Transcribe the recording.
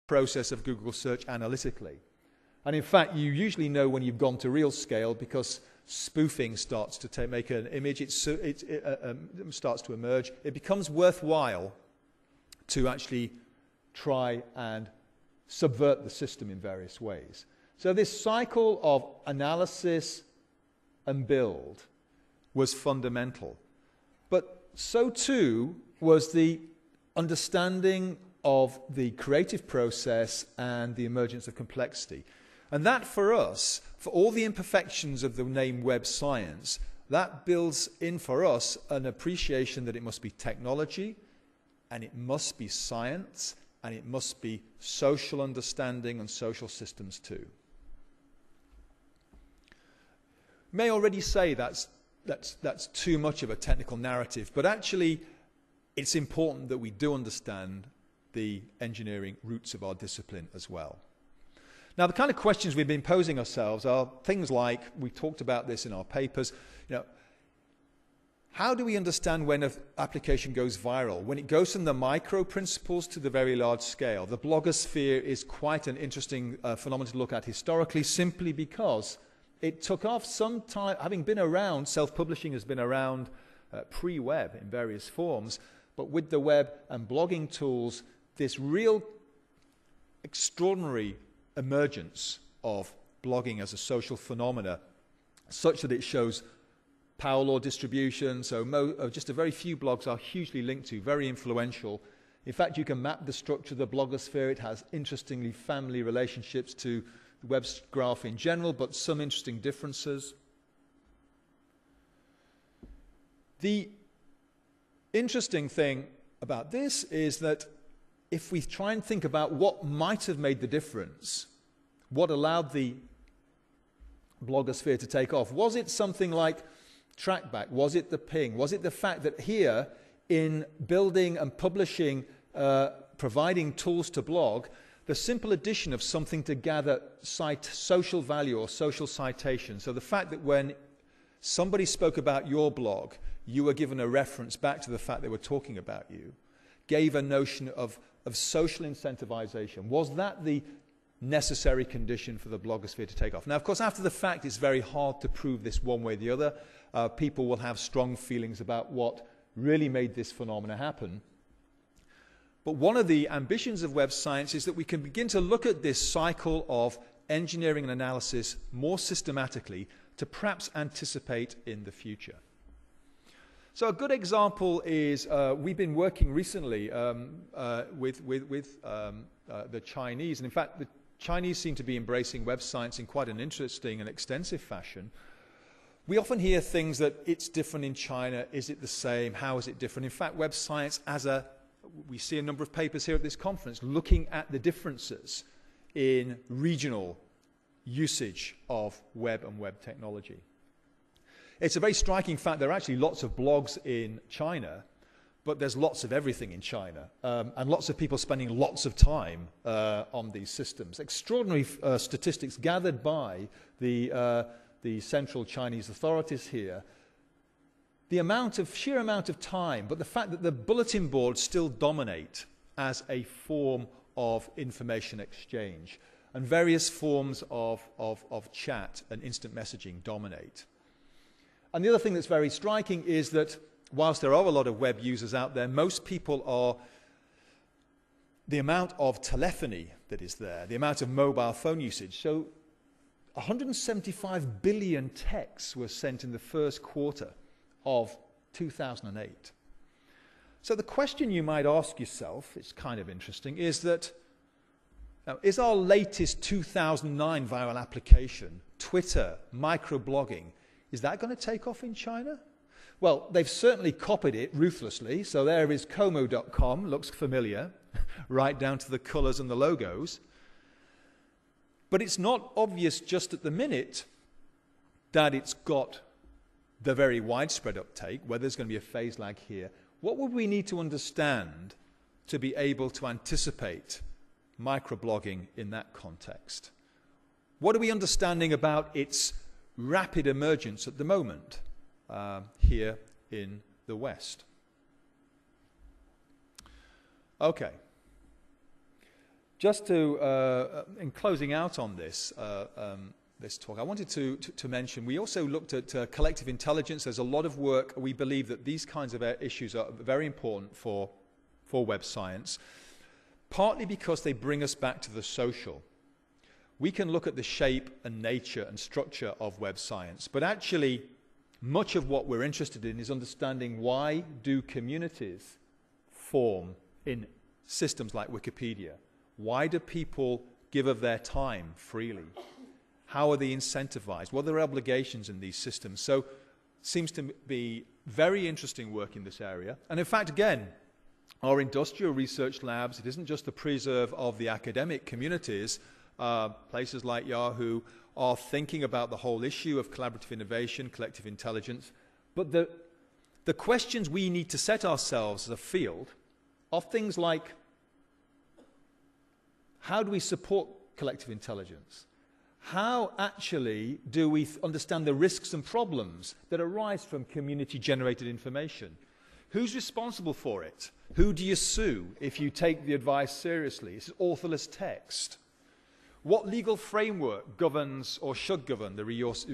process of Google search analytically. And in fact, you usually know when you've gone to real scale because spoofing starts to make an image, it starts to emerge. It becomes worthwhile to actually try and subvert the system in various ways. So this cycle of analysis and build was fundamental. But so too was the understanding of the creative process and the emergence of complexity. And that for us, for all the imperfections of the name web science, that builds in for us an appreciation that it must be technology, and it must be science, and it must be social understanding and social systems too. You may already say that's too much of a technical narrative, but actually it's important that we do understand the engineering roots of our discipline as well. Now, the kind of questions we've been posing ourselves are things like, we talked about this in our papers, how do we understand when an application goes viral? When it goes from the micro principles to the very large scale. The blogosphere is quite an interesting phenomenon to look at historically, simply because it took off some time, having been around, self-publishing has been around pre-web in various forms, but with the web and blogging tools, this real extraordinary emergence of blogging as a social phenomena, such that it shows power law distribution. So just a very few blogs are hugely linked to, very influential. In fact, you can map the structure of the blogosphere. It has, interestingly, family relationships to the web graph in general, but some interesting differences. The interesting thing about this is that if we try and think about what might have made the difference, what allowed the blogosphere to take off, was it something like trackback? Was it the ping? Was it the fact that here, in building and publishing, providing tools to blog, the simple addition of something to gather social value or social citation? So the fact that when somebody spoke about your blog, you were given a reference back to the fact they were talking about you, gave a notion of social incentivization. Was that the necessary condition for the blogosphere to take off? Now, of course, after the fact, it's very hard to prove this one way or the other. People will have strong feelings about what really made this phenomena happen. But one of the ambitions of web science is that we can begin to look at this cycle of engineering and analysis more systematically to perhaps anticipate in the future. So a good example is we've been working recently with the Chinese. And in fact, the Chinese seem to be embracing web science in quite an interesting and extensive fashion. We often hear things that it's different in China. Is it the same? How is it different? In fact, web science we see a number of papers here at this conference looking at the differences in regional usage of web and web technology. It's a very striking fact there are actually lots of blogs in China, but there's lots of everything in China, and lots of people spending lots of time on these systems. Extraordinary statistics gathered by the central Chinese authorities here. The sheer amount of time, but the fact that the bulletin boards still dominate as a form of information exchange, and various forms of chat and instant messaging dominate. And the other thing that's very striking is that whilst there are a lot of web users out there, most people are, the amount of telephony that is there, the amount of mobile phone usage. So 175 billion texts were sent in the first quarter of 2008. So the question you might ask yourself, it's kind of interesting, is that, now, is our latest 2009 viral application, Twitter, microblogging, is that going to take off in China? Well, they've certainly copied it ruthlessly. So there is Como.com, looks familiar, right down to the colors and the logos. But it's not obvious just at the minute that it's got the very widespread uptake, whether there's going to be a phase lag here. What would we need to understand to be able to anticipate microblogging in that context? What are we understanding about its rapid emergence at the moment here in the West? Okay. just to, in closing out on this, this talk, I wanted to mention, we also looked at collective intelligence. There's a lot of work. We believe that these kinds of issues are very important for web science, partly because they bring us back to the social. We can look at the shape and nature and structure of web science, but actually much of what we're interested in is understanding why do communities form in systems like Wikipedia? Why do people give of their time freely? How are they incentivized? What are their obligations in these systems? So seems to be very interesting work in this area. And in fact, again, our industrial research labs, it isn't just the preserve of the academic communities. Places like Yahoo are thinking about the whole issue of collaborative innovation, collective intelligence. But the questions we need to set ourselves as a field are things like, how do we support collective intelligence? How actually do we understand the risks and problems that arise from community-generated information? Who's responsible for it? Who do you sue if you take the advice seriously? It's authorless text. What legal framework governs or should govern the resources